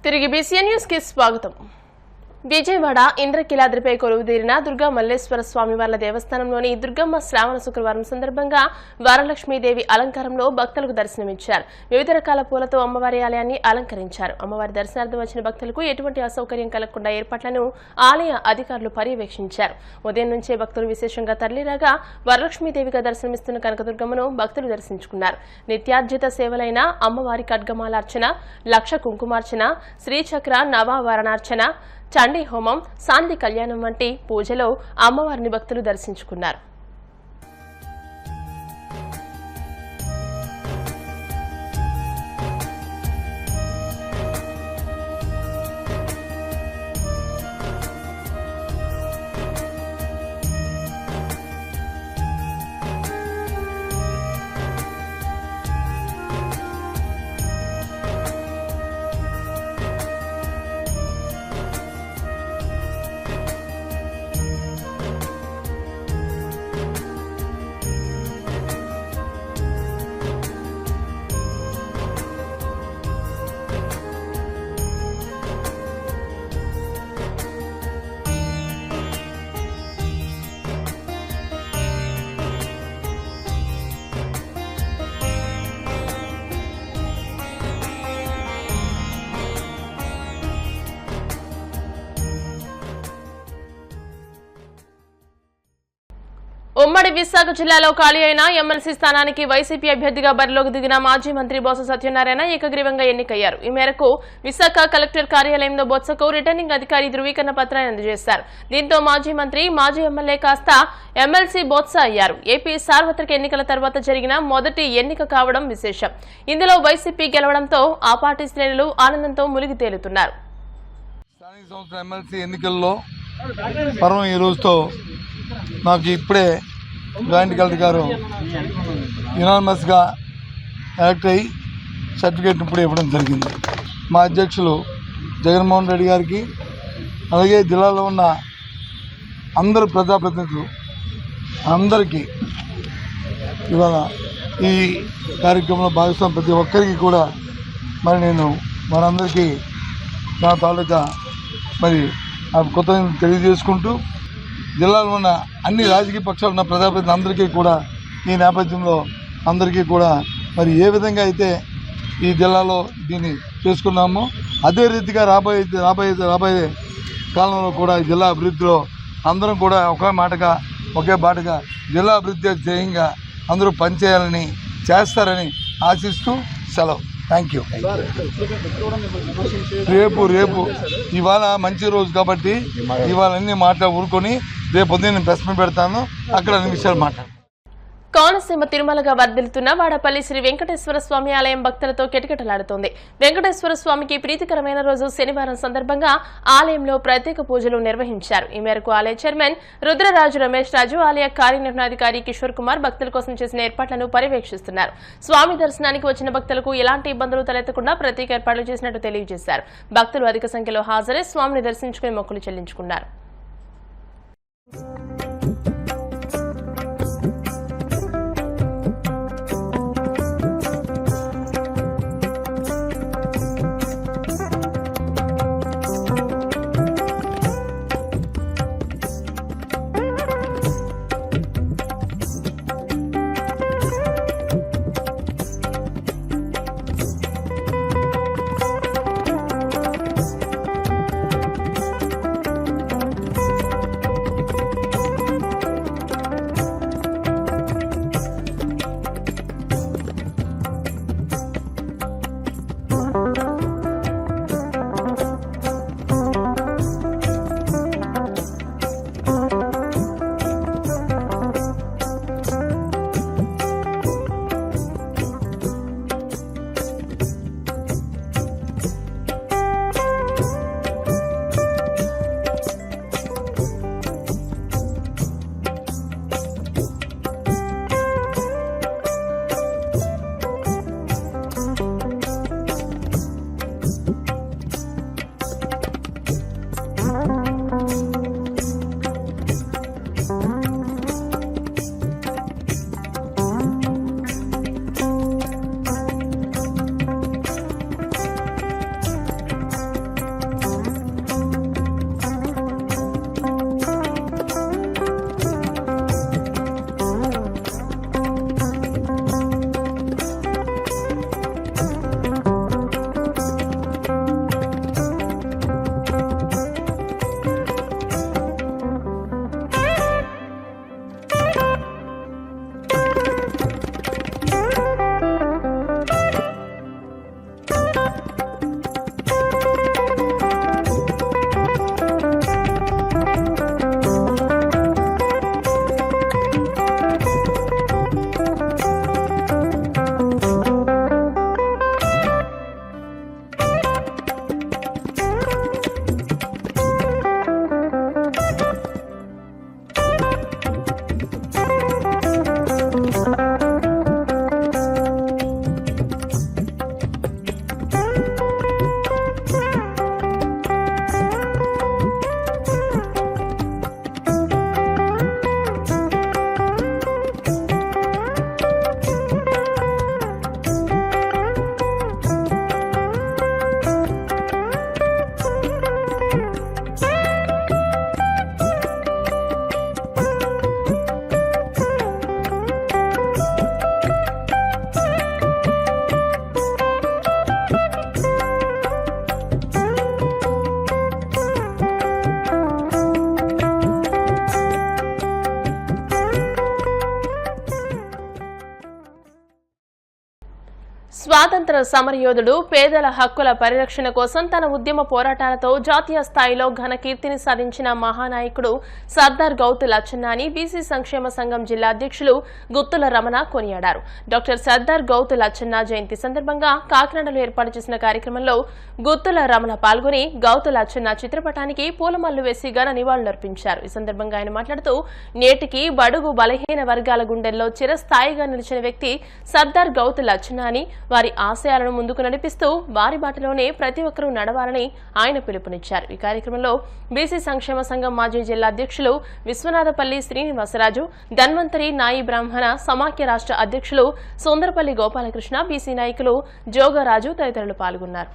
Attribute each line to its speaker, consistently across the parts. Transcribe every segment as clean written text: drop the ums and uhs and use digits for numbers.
Speaker 1: తిరిగి BCN news కి స్వాగతం. విజయవాడ ఇంద్రకీలాద్రిపై కొలువుదీరిన దుర్గా మల్లేశ్వర స్వామి వార్ల దేవస్థానంలోని దుర్గమ్మ శ్రావణ శుక్రవారం సందర్భంగా వరలక్ష్మీదేవి అలంకారంలో భక్తులకు దర్శనమిచ్చారు. వివిధ రకాల పూలతో అమ్మవారి ఆలయాన్ని అలంకరించారు. అమ్మవారి దర్శనార్థం వచ్చిన భక్తులకు ఎటువంటి అసౌకర్యం కలగకుండా ఏర్పాట్లను ఆలయ అధికారులు పర్యవేక్షించారు. ఉదయం నుంచే భక్తులు విశేషంగా తరలిరాగా వరలక్ష్మీదేవిగా దర్శనమిస్తున్న కనకదుర్గమ్మను భక్తులు దర్శించుకున్నారు. నిత్యార్జిత సేవలైన అమ్మవారి ఖడ్గమాలార్చన, లక్ష కుంకుమార్చన, శ్రీచక్ర నవావరణార్చన, చండీ హోమం, శాంతి కళ్యాణం వంటి పూజలో అమ్మవారిని భక్తులు దర్శించుకున్నారు. ఉమ్మడి విశాఖ జిల్లాలో ఖాళీ అయిన ఎమ్మెల్సీ స్థానానికి వైసీపీ అభ్యర్థిగా బరిలోకి దిగిన మాజీ మంత్రి బొత్స సత్యనారాయణ ఏకగ్రీవంగా ఎన్నికయ్యారు. ఈ మేరకు విశాఖ కలెక్టర్ కార్యాలయంలో బొత్సకు రిటర్నింగ్ అధికారి ధృవీకరణ పత్రాన్ని అందజేశారు. దీంతో మాజీ మంత్రి, మాజీ ఎమ్మెల్యే కాస్త ఎమ్మెల్సీ బొత్స అయ్యారు. ఏపీ సార్వత్రిక ఎన్నికల తర్వాత జరిగిన మొదటి ఎన్నిక కావడం విశేషం. ఇందులో వైసీపీ గెలవడంతో ఆ పార్టీ శ్రేణులు ఆనందంతో మునిగి తేలుతున్నారు.
Speaker 2: స్థానిక సంస్థల ఎమ్మెల్సీ ఎన్నికల్లో పర్వం ఈ రోజుతో నాకు ఇప్పుడే జాయింట్ కలెక్టర్ గారు యునానిమస్గా యాక్ట్ అయ్యి సర్టిఫికేట్ ఇప్పుడు ఇవ్వడం జరిగింది. మా అధ్యక్షులు జగన్మోహన్ రెడ్డి గారికి, అలాగే జిల్లాలో ఉన్న అందరు ప్రజాప్రతినిధులు అందరికీ ఇవాళ ఈ కార్యక్రమంలో భాగస్వామి ప్రతి ఒక్కరికి కూడా మరి నేను మనందరికీ నా తాలూకా మరి ఆ కొత్త తెలియజేసుకుంటూ జిల్లాలో ఉన్న అన్ని రాజకీయ పక్షాలు ఉన్న ప్రజాప్రతినిధులు అందరికీ కూడా ఈ నేపథ్యంలో అందరికీ కూడా మరి ఏ విధంగా అయితే ఈ జిల్లాలో దీన్ని చేసుకున్నామో అదే రీతిగా రాబోయే కాలంలో కూడా ఈ జిల్లా అభివృద్ధిలో అందరం కూడా ఒకే బాటగా జిల్లా అభివృద్ధి ధ్యేయంగా అందరూ పనిచేయాలని చేస్తారని ఆశిస్తూ సెలవు. Thank you. రేపు ఇవాళ మంచి రోజు కాబట్టి ఇవాళ అన్ని ఊరుకొని రేపు పొద్దున్న నేను ప్రెస్ మీట్ పెడతాను, అక్కడ అన్ని విషయాలు మాట్లాడతాను.
Speaker 1: కోనసీమ తిరుమలగా వర్ధిల్లుతున్న వాడపల్లి శ్రీ వెంకటేశ్వర స్వామి ఆలయం భక్తులతో కిటకిటలాడుతోంది. వెంకటేశ్వర స్వామికి ప్రీతికరమైన రోజు శనివారం సందర్భంగా ఆలయంలో ప్రత్యేక పూజలు నిర్వహించారు. ఈ మేరకు ఆలయ చైర్మన్ రుద్రరాజు రమేష్ రాజు, ఆలయ కార్యనిర్వహణాధికారి కిషోర్ కుమార్ భక్తుల కోసం చేసిన ఏర్పాట్లను పర్యవేక్షిస్తున్నారు. స్వామి దర్శనానికి వచ్చిన భక్తులకు ఎలాంటి ఇబ్బందులు తలెత్తకుండా ప్రత్యేక ఏర్పాట్లు చేసినట్టు తెలియజేశారు. భక్తులు అధిక సంఖ్యలో హాజరై స్వామిని దర్శించుకుని మొక్కులు చెల్లించుకున్నారు. స్వాతంత్ర సమరయోధుడు పేదల హక్కుల పరిరక్షణ కోసం తన ఉద్యమ పోరాటాలతో జాతీయ స్థాయిలో ఘన కీర్తిని సాధించిన మహానాయకుడు సర్దార్ గౌతు లచ్చన్న అని బీసీ సంక్షేమ సంఘం జిల్లా అధ్యక్షులు గుత్తుల రమణ కొనియాడారు. డాక్టర్ సర్దార్ గౌతు లచ్చన్న జయంతి సందర్భంగా కాకినాడలో ఏర్పాటు చేసిన కార్యక్రమంలో గుత్తుల రమణ పాల్గొని గౌతు లచ్చన్న చిత్రపటానికి పూలమాలలు వేసి ఘన నివాళులర్పించారు. ఈ సందర్భంగా ఆయన మాట్లాడుతూ నేటికి బడుగు బలహీన వర్గాల గుండెల్లో చిరస్థాయిగా నిలిచిన వ్యక్తి సర్దార్ గౌతు లచ్చన్న అని, వారి ఆశయాలను ముందుకు నడిపిస్తూ వారి బాటలోనే ప్రతి ఒక్కరూ నడవాలని ఆయన పిలుపునిచ్చారు. ఈ కార్యక్రమంలో బీసీ సంక్షేమ సంఘం మాజీ జిల్లా అధ్యక్షులు విశ్వనాథపల్లి శ్రీనివాసరాజు, ధన్వంతరి నాయి బ్రాహ్మణ సమాఖ్య రాష్ట్ర అధ్యక్షులు సుందరపల్లి గోపాలకృష్ణ, బీసీ నాయకులు జోగరాజు తదితరులు పాల్గొన్నారు.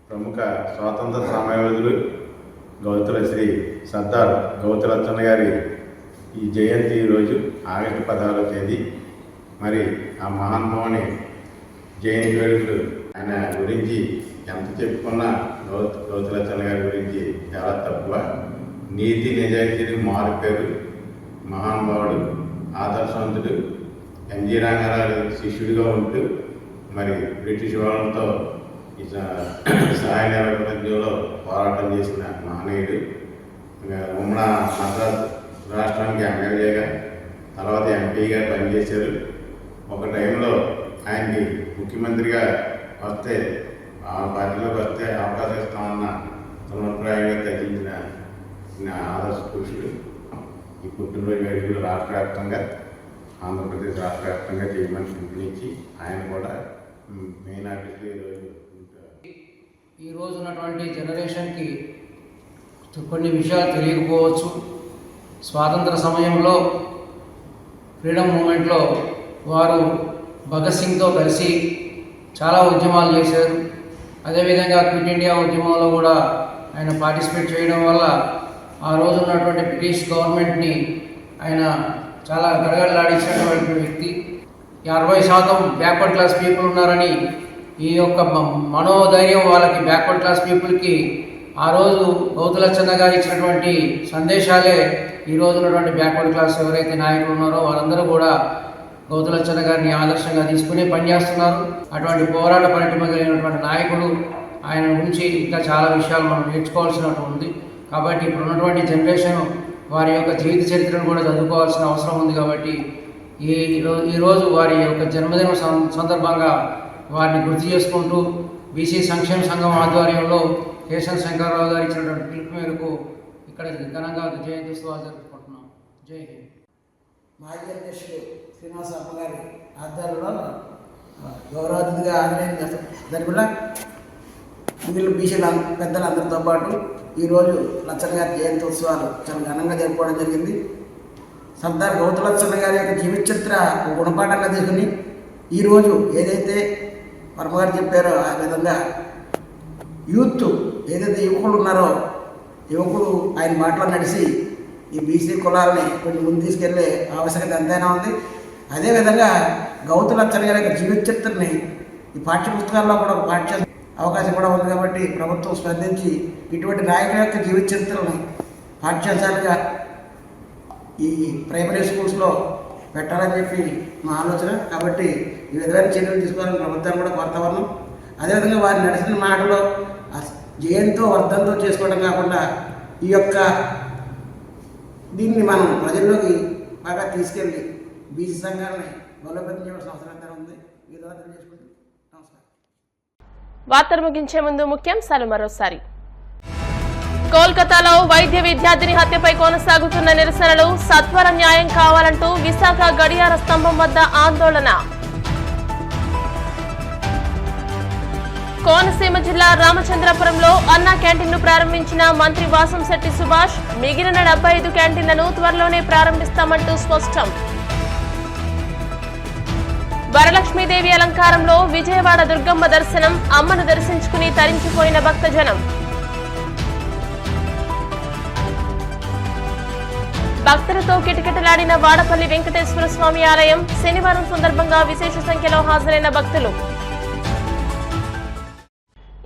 Speaker 3: ప్రముఖ స్వాతంత్ర సమరయోధుడు గౌతుల శ్రీ సర్దార్ గౌతు లచ్చన్న గారి ఈ జయంతి రోజు ఆగస్టు 16వ తేదీ. మరి ఆ మహానుభావుని జయంతి వేడుకలు ఆయన గురించి ఎంత చెప్పుకున్నా గౌతు లచ్చన్న గారి గురించి చాలా తక్కువ. నీతి నిజాయితీకి మారుపేరు, మహానుభావుడు, ఆదర్శవంతుడు, ఎన్జీ రంగారావు శిష్యుడిగా ఉంటూ మరి బ్రిటిష్ వాళ్ళతో సహాయ నిరాకరణలో పోరాటం చేసిన మహనీయుడు. ఉమ్మడి మద్రాసు రాష్ట్రానికి ఎమ్మెల్యేగా, తర్వాత ఎంపీగా పనిచేశారు. ఒక టైంలో ఆయనకి ముఖ్యమంత్రిగా వస్తే ఆ పార్టీలోకి వస్తే అవకాశం ఇస్తామన్న సమర్ప్రాయంగా తగ్గించిన ఆదర్శ పురుషుడు. ఈ పుట్టినరోజు వేడుకలు రాష్ట్ర వ్యాప్తంగా, ఆంధ్రప్రదేశ్ రాష్ట్ర వ్యాప్తంగా చేయమని పిలుపునిచ్చి ఆయన కూడా మెయిన్ ఆఫీస్లో
Speaker 4: ఈరోజు ఉన్నటువంటి జనరేషన్కి కొన్ని విషయాలు తెలియకపోవచ్చు. స్వాతంత్ర సమయంలో ఫ్రీడమ్ మూమెంట్లో వారు భగత్ సింగ్తో కలిసి చాలా ఉద్యమాలు చేశారు. అదేవిధంగా క్విట్ ఇండియా ఉద్యమంలో కూడా ఆయన పార్టిసిపేట్ చేయడం వల్ల ఆ రోజు ఉన్నటువంటి బ్రిటిష్ గవర్నమెంట్ని ఆయన చాలా గడగడలాడించినటువంటి వ్యక్తి. 60% బ్యాక్వర్డ్ క్లాస్ పీపుల్ ఉన్నారని ఈ యొక్క మనోధైర్యం వాళ్ళకి బ్యాక్వర్డ్ క్లాస్ పీపుల్కి ఆ రోజు గౌతు లచ్చన్న గారు ఇచ్చినటువంటి సందేశాలే ఈ రోజు ఉన్నటువంటి బ్యాక్వర్డ్ క్లాస్ ఎవరైతే నాయకులు ఉన్నారో వారందరూ కూడా గౌతు లచ్చన్న గారిని ఆదర్శంగా తీసుకుని పనిచేస్తున్నారు. అటువంటి పోరాట పరిణిమ కలిగినటువంటి నాయకుడు. ఆయన గురించి ఇంకా చాలా విషయాలు మనం నేర్చుకోవాల్సినట్టు ఉంది. కాబట్టి ఇప్పుడు ఉన్నటువంటి జనరేషన్ వారి యొక్క జీవిత చరిత్రను కూడా చదువుకోవాల్సిన అవసరం ఉంది. కాబట్టి ఈరోజు వారి యొక్క జన్మదిన సందర్భంగా వారిని గుర్తు చేసుకుంటూ బీసీ సంక్షేమ సంఘం ఆధ్వర్యంలో కేశవ శంకర్రావు గారు ఇచ్చినటువంటి పిలుపు మేరకు ఇక్కడ ఘనంగా జయంతి ఉత్సవాలు జరుపుకుంటున్నాం. జై హింద్.
Speaker 5: మాజీ అధ్యక్షుడు శ్రీనివాసరావు గారి ఆధ్వర్యంలో గౌరవాతిథిగా హాజరైన దానివల్ల మిగిలిన బీసీల పెద్దలందరితో పాటు ఈరోజు లచ్చన్న గారి జయంతి ఉత్సవాలు చాలా ఘనంగా జరుపుకోవడం జరిగింది. సర్దార్ గౌతు లచ్చన్న గారి యొక్క జీవిత చరిత్ర గుణపాఠంగా తీసుకుని ఈరోజు ఏదైతే వర్మ గారు చెప్పారో ఆ విధంగా యూత్ ఏదైతే యువకులు ఉన్నారో యువకులు ఆయన మాటలో నడిచి ఈ బీసీ కులాలని కొంచెం ముందు తీసుకెళ్లే ఆవశ్యకత ఎంతైనా ఉంది. అదేవిధంగా గౌతు లచ్చన్న గారి యొక్క జీవిత చరిత్రని ఈ పాఠ్య పుస్తకాల్లో కూడా ఒక పాఠ్య అవకాశం కూడా ఉంది. కాబట్టి ప్రభుత్వం స్పందించి ఇటువంటి నాయకుల యొక్క జీవిత చరిత్రని పాఠ్యాంశాలుగా ఈ ప్రైమరీ స్కూల్స్లో పెట్టాలని చెప్పి మా ఆలోచన. కాబట్టి ఈ విధమైన చర్యలు తీసుకోవాలని ప్రభుత్వాన్ని కూడా కోరుతా ఉన్నాం. అదేవిధంగా వారు నడిచిన మాటలో జయంతో వర్ధంతో చేసుకోవడం కాకుండా ఈ యొక్క దీన్ని మనం ప్రజల్లోకి బాగా తీసుకెళ్ళి బీసీ సంఘాలని బలోపేతం చేయవలసిన అవసరం ఎంత ఉంది. ఈ విధంగా తెలియజేసుకుంటూ నమస్కారం.
Speaker 1: వార్తలు ముగించే ముందు ముఖ్యాంశాలు మరోసారి. కోల్కతాలో వైద్య విద్యార్థిని హత్యపై కొనసాగుతున్న నిరసనలు, సత్వర న్యాయం కావాలంటూ విశాఖ గడియార స్తంభం వద్ద ఆందోళన. కోనసీమ జిల్లా రామచంద్రపురంలో అన్నా క్యాంటీన్ను ప్రారంభించిన మంత్రి వాసంశెట్టి సుభాష్, మిగిలిన 75 క్యాంటీన్లను త్వరలోనే ప్రారంభిస్తామంటూ స్పష్టం. వరలక్ష్మీదేవి అలంకారంలో విజయవాడ దుర్గమ్మ దర్శనం, అమ్మను దర్శించుకుని తరించిపోయిన భక్తజనం. భక్తులతో కిటకిటలాడిన వాడపల్లి వెంకటేశ్వర స్వామి ఆలయం, శనివారం సందర్భంగా విశేష సంఖ్యలో హాజరైన భక్తులు.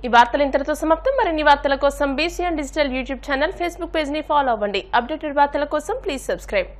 Speaker 1: ఈ వార్తలు ఇంతటితో సమాప్తం. మరిన్ని వార్తల కోసం BCN digital YouTube channel, Facebook page ని ఫాలో అవ్వండి. అప్డేటెడ్ వార్తల కోసం ప్లీజ్ సబ్స్క్రైబ్.